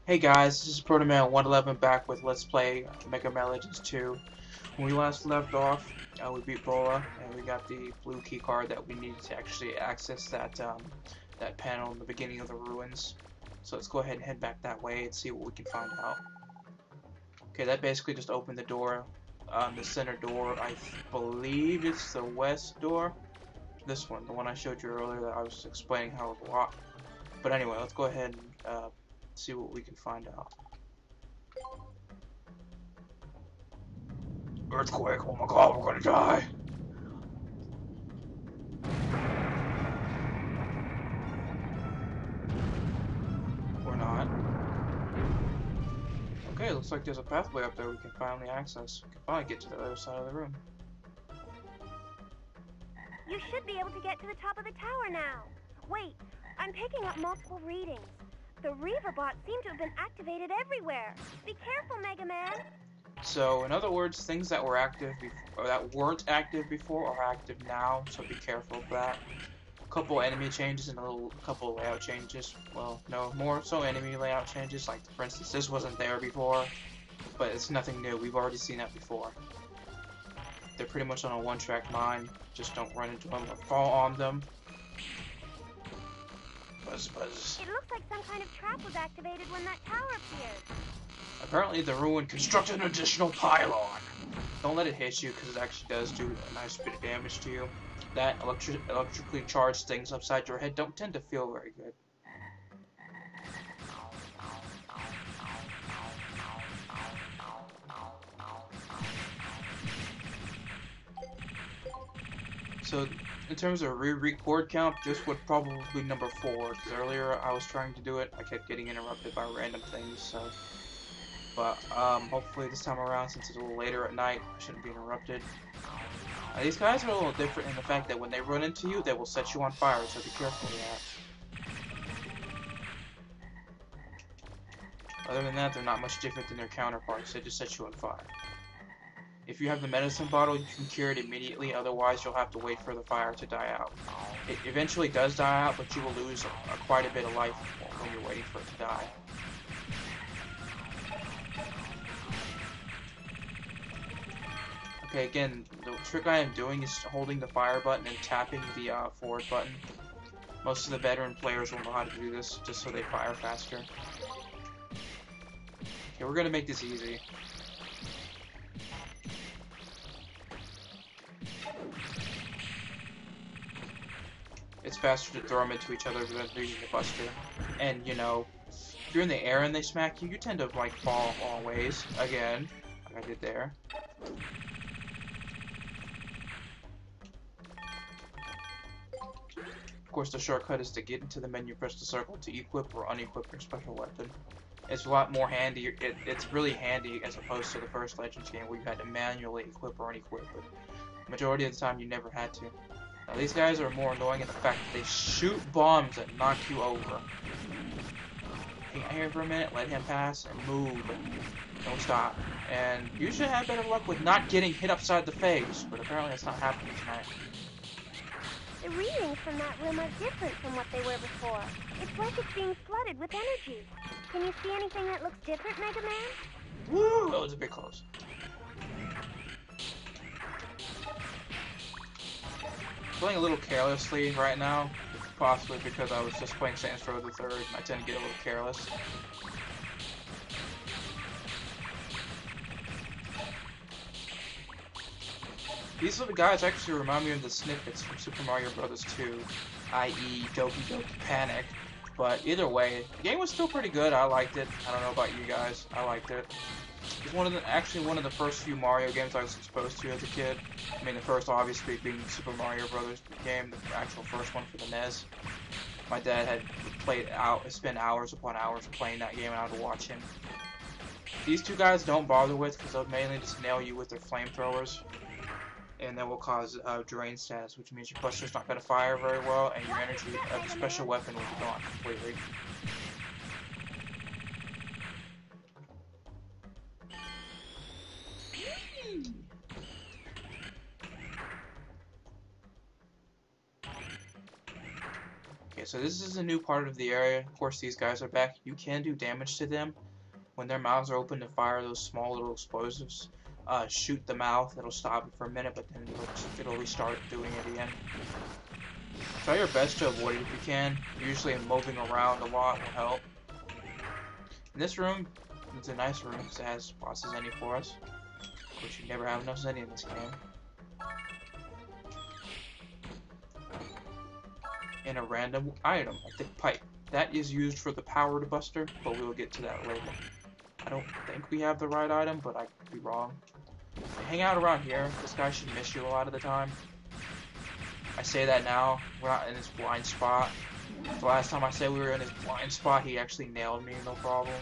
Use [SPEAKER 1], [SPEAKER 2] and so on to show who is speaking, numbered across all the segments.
[SPEAKER 1] Hey guys, this is Protoman111 back with Let's Play Megaman Legends 2. When we last left off, we beat Bola, and we got the blue key card that we needed to actually access that panel in the beginning of the ruins. So let's go ahead and head back that way and see what we can find out. Okay, that basically just opened the door, the center door. I believe it's the west door. This one, the one I showed you earlier that I was explaining how it locked. But anyway, let's go ahead and see what we can find out. Earthquake, oh my god, we're gonna die. We're not. Okay, looks like there's a pathway up there we can finally access. We can finally get to the other side of the room.
[SPEAKER 2] You should be able to get to the top of the tower now. Wait, I'm picking up multiple readings. The Reaver bots seem to have been activated everywhere. Be careful, Mega Man.
[SPEAKER 1] So, in other words, things that were active or that weren't active before are active now, so be careful of that. A couple enemy changes and a couple layout changes. Well, no, more so enemy layout changes. Like, for instance, this wasn't there before, but it's nothing new. We've already seen that before. They're pretty much on a one-track mind. Just don't run into them or fall on them. Buzz, buzz.
[SPEAKER 2] It looks like some kind of trap was activated when that tower appeared.
[SPEAKER 1] Apparently the ruin constructed an additional pylon. Don't let it hit you because it actually does do a nice bit of damage to you. That electrically charged things upside your head don't tend to feel very good. So in terms of record count, this would probably be number 4. Because earlier I was trying to do it, I kept getting interrupted by random things. So. But hopefully this time around, since it's a little later at night, I shouldn't be interrupted. These guys are a little different in the fact that when they run into you, they will set you on fire, so be careful of that. Other than that, they're not much different than their counterparts. They just set you on fire. If you have the medicine bottle, you can cure it immediately, otherwise you'll have to wait for the fire to die out. It eventually does die out, but you will lose quite a bit of life when you're waiting for it to die. Okay, again, the trick I am doing is holding the fire button and tapping the forward button. Most of the veteran players will know how to do this, just so they fire faster. Okay, we're gonna make this easy. It's faster to throw them into each other than using the buster. And, you know, if you're in the air and they smack you, you tend to, like, fall a long ways. Again, like I did there. Of course, the shortcut is to get into the menu, press the circle to equip or unequip your special weapon. It's a lot more handy. It's really handy as opposed to the first Legends game where you had to manually equip or unequip it. Majority of the time, you never had to. Now, these guys are more annoying in the fact that they shoot bombs that knock you over. Hang out here for a minute, let him pass, and move. Don't stop. And you should have better luck with not getting hit upside the face, but apparently that's not happening tonight.
[SPEAKER 2] The readings from that room are different from what they were before. It's like it's being flooded with energy. Can you see anything that looks different, Mega Man?
[SPEAKER 1] Woo! That was a bit close. Playing a little carelessly right now, possibly because I was just playing Saints Row the Third, and I tend to get a little careless. These little guys actually remind me of the snippets from Super Mario Bros. 2, i.e. Doki Doki Panic. But either way, the game was still pretty good. I liked it. I don't know about you guys. I liked it. It's actually one of the first few Mario games I was exposed to as a kid. I mean, the first obviously being the Super Mario Bros. Game, the actual first one for the NES. My dad had spent hours upon hours playing that game, and I would watch him. These two guys don't bother with because they'll mainly just nail you with their flamethrowers. And that will cause drain status, which means your buster's not going to fire very well, and your energy of the special weapon will be gone completely. Okay, so this is a new part of the area. Of course, these guys are back. You can do damage to them when their mouths are open to fire those small little explosives. Shoot the mouth, it'll stop it for a minute, but then it'll restart doing it again. Try your best to avoid it if you can. Usually moving around a lot will help. In this room, it's a nice room because it has lots of Zenny for us. Of course, you never have enough Zenny in this game. And a random item, a thick pipe. That is used for the powered buster, but we will get to that later. I don't think we have the right item, but I could be wrong. Hang out around here. This guy should miss you a lot of the time. I say that now. We're not in this blind spot. The last time I said we were in his blind spot, he actually nailed me, no problem.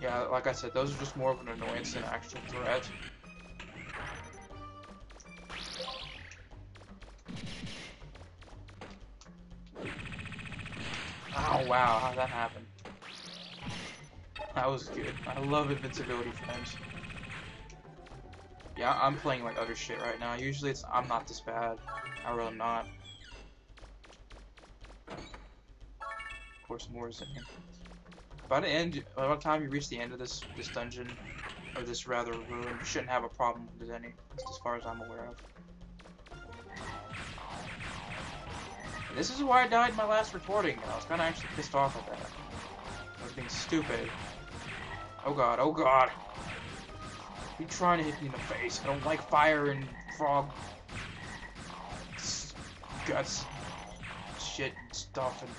[SPEAKER 1] Yeah, like I said, those are just more of an annoyance than an actual threat. Oh wow, how'd that happen? That was good. I love invincibility frames. Yeah, I'm playing like utter shit right now. Usually I'm not this bad. I really am not. Of course, more is in here. By the time you reach the end of this dungeon, or this rather ruin, you shouldn't have a problem with any, as far as I'm aware of. And this is why I died in my last recording. I was kind of actually pissed off at that. I was being stupid. Oh god, oh god. You trying to hit me in the face. I don't like fire and frog guts, shit and stuff. And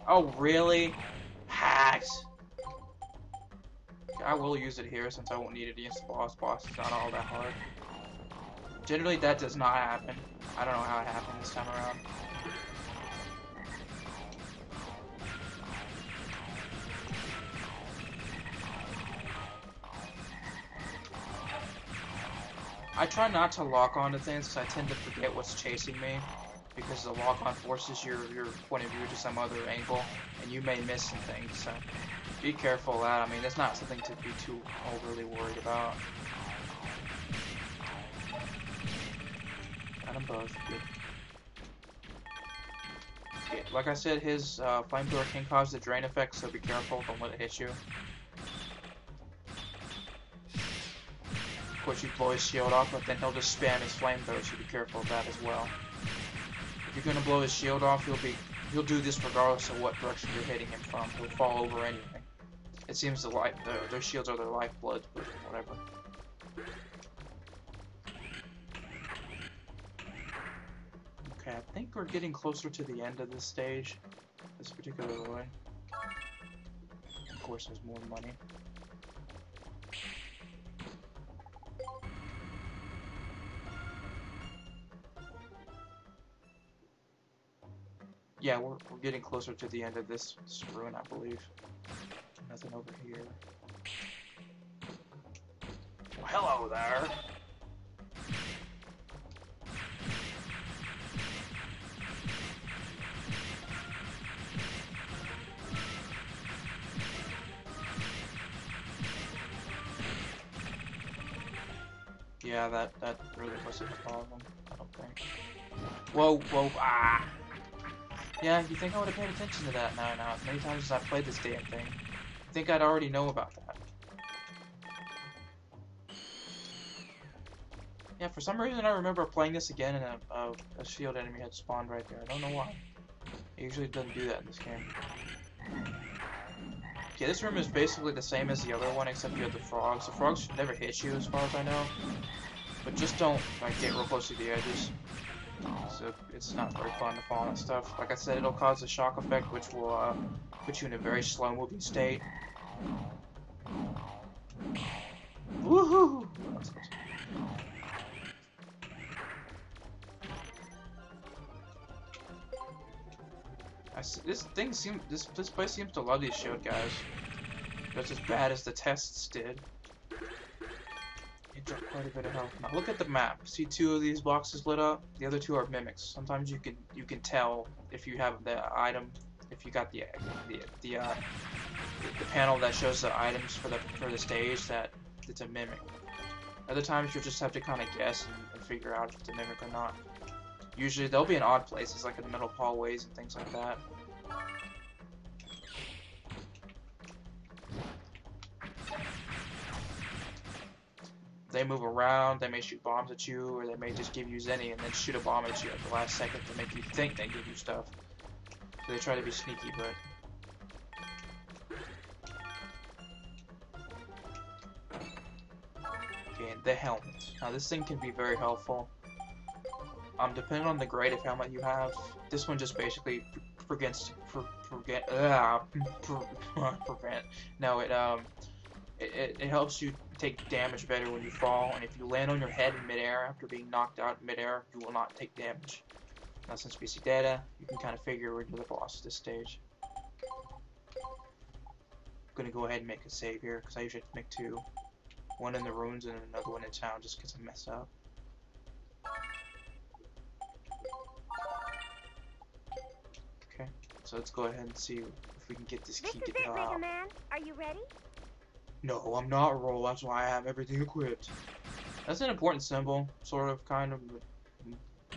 [SPEAKER 1] oh really? Hacks. I will use it here since I won't need it against the boss. Boss is not all that hard. Generally that does not happen. I don't know how it happened this time around. I try not to lock onto things because I tend to forget what's chasing me, because the lock-on forces your point of view to some other angle, and you may miss some things, so be careful of that. I mean, it's not something to be too overly worried about. Got them both. Good. Okay, like I said, his flamethrower can cause the drain effect, so be careful, don't let it hit you. Of course, you blow his shield off, but then he'll just spam his flamethrower, so be careful of that as well. If you're gonna blow his shield off, he'll do this regardless of what direction you're hitting him from. He'll fall over anything. It seems their shields are their lifeblood, but whatever. Okay, I think we're getting closer to the end of this stage, this particular ruin. Of course, there's more money. Yeah, we're getting closer to the end of this ruin, I believe. Nothing over here. Well, hello there. Yeah, that really wasn't a problem, I don't think. Whoa, whoa, ah! Yeah, you think I would have paid attention to that now, as many times as I've played this damn thing. I think I'd already know about that. Yeah, for some reason I remember playing this again and a shield enemy had spawned right there. I don't know why. It usually doesn't do that in this game. Okay, this room is basically the same as the other one, except you have the frogs. The frogs should never hit you, as far as I know. But just don't, like, get real close to the edges. So it's not very fun to fall on stuff. Like I said, it'll cause a shock effect, which will put you in a very slow-moving state. Woohoo! This place seems to love these shield guys. That's as bad as the tests did. It dropped quite a bit of health. Now look at the map. See two of these boxes lit up? The other two are mimics. Sometimes you can tell if you have the item, if you got the panel that shows the items for the stage, that it's a mimic. Other times you'll just have to kind of guess and figure out if it's a mimic or not. Usually they'll be in odd places, like in the middle hallways and things like that. They move around, they may shoot bombs at you, or they may just give you Zenny and then shoot a bomb at you at the last second to make you think they give you stuff. So they try to be sneaky, but... Okay, and the helmet. Now this thing can be very helpful. Depending on the grade of helmet you have, this one just basically prevent. No, it helps you take damage better when you fall, and if you land on your head in midair after being knocked out in midair, you will not take damage. Now since we see data, you can kind of figure we're into the boss at this stage. I'm gonna go ahead and make a save here, because I usually have to make two. One in the ruins and another one in town, just because I messed up. Okay, so let's go ahead and see if we can get this key to get out.
[SPEAKER 2] This is it, Megaman. Are you ready?
[SPEAKER 1] No, I'm not roll. That's why I have everything equipped. That's an important symbol, sort of, kind of.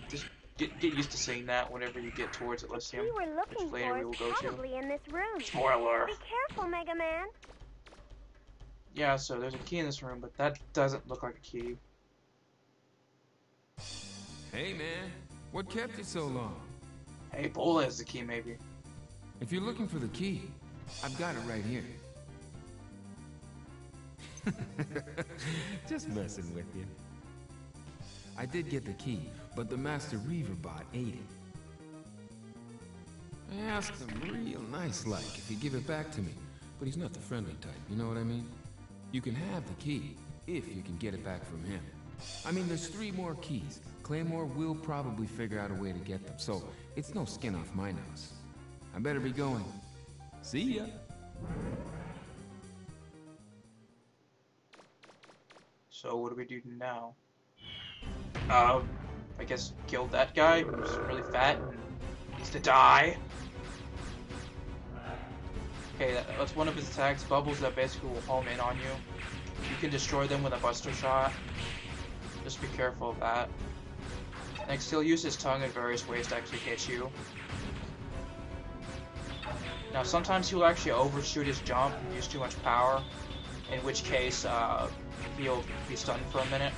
[SPEAKER 1] Just get used to seeing that whenever you get towards Elysium,
[SPEAKER 2] The key we're looking
[SPEAKER 1] which later
[SPEAKER 2] for
[SPEAKER 1] we will
[SPEAKER 2] is
[SPEAKER 1] go to.
[SPEAKER 2] probably in this room.
[SPEAKER 1] Spoiler.
[SPEAKER 2] Be careful, Megaman.
[SPEAKER 1] Yeah, so there's a key in this room, but that doesn't look like a key.
[SPEAKER 3] Hey man, what kept you so long?
[SPEAKER 1] Hey, Bola is the key, maybe.
[SPEAKER 3] If you're looking for the key, I've got it right here. Just messing with you. I did get the key, but the Master Reaver bot ate it. I asked him real nice-like if he'd give it back to me, but he's not the friendly type, you know what I mean? You can have the key, if you can get it back from him. I mean, there's 3 more keys. Claymore will probably figure out a way to get them, so it's no skin off my nose. I better be going. See ya!
[SPEAKER 1] So what do we do now? I guess kill that guy who's really fat and needs to die. Okay, that's one of his attacks, bubbles that basically will home in on you. You can destroy them with a buster shot. Just be careful of that. Next, he'll use his tongue in various ways to actually hit you. Now, sometimes he'll actually overshoot his jump and use too much power, in which case he'll be stunned for a minute.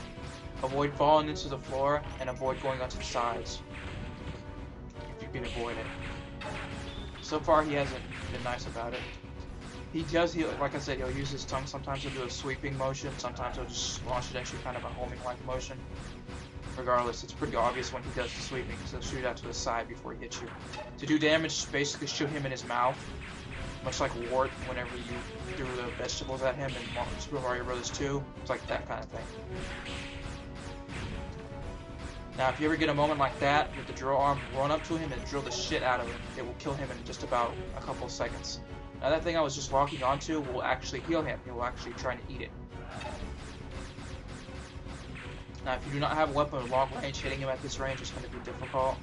[SPEAKER 1] Avoid falling into the floor and avoid going onto the sides, if you can avoid it. So far, he hasn't been nice about it. Like I said, he'll use his tongue. Sometimes he'll do a sweeping motion. Sometimes he'll just launch it at you, kind of a homing-like motion. Regardless, it's pretty obvious when he does the sweeping, because he'll shoot out to the side before he hits you. To do damage, basically shoot him in his mouth, much like Wart whenever you threw the vegetables at him in Super Mario Bros. 2. It's like that kind of thing. Now, if you ever get a moment like that, with the drill arm, run up to him and drill the shit out of him. It will kill him in just about a couple of seconds. Now, that thing I was just walking onto will actually heal him. He will actually try to eat it. Now, if you do not have a weapon with long range, hitting him at this range is going to be difficult.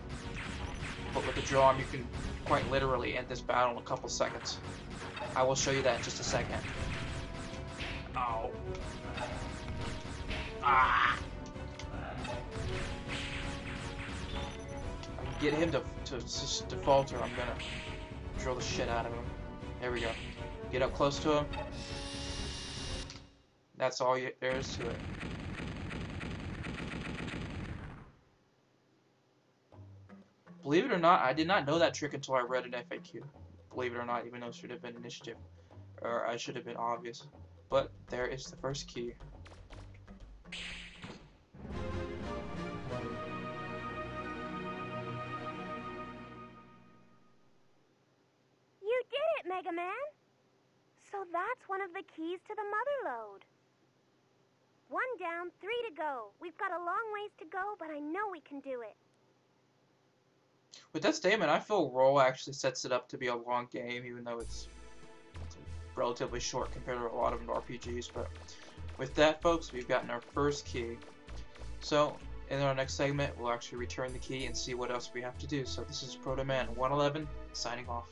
[SPEAKER 1] But with the drill arm, you can quite literally end this battle in a couple seconds. I will show you that in just a second. Ow. Ah! Get him to falter, I'm gonna drill the shit out of him. There we go. Get up close to him. That's all there is to it. Believe it or not, I did not know that trick until I read an FAQ. Believe it or not, even though it should have been initiative. Or I should have been obvious. But there is the first key.
[SPEAKER 2] Megaman. So that's one of the keys to the mother lode. 1 down, 3 to go. We've got a long ways to go, but I know we can do it.
[SPEAKER 1] With that statement, I feel Roll actually sets it up to be a long game, even though it's relatively short compared to a lot of RPGs. But with that, folks, we've gotten our first key. So, in our next segment, we'll actually return the key and see what else we have to do. So this is Proto Man 111, signing off.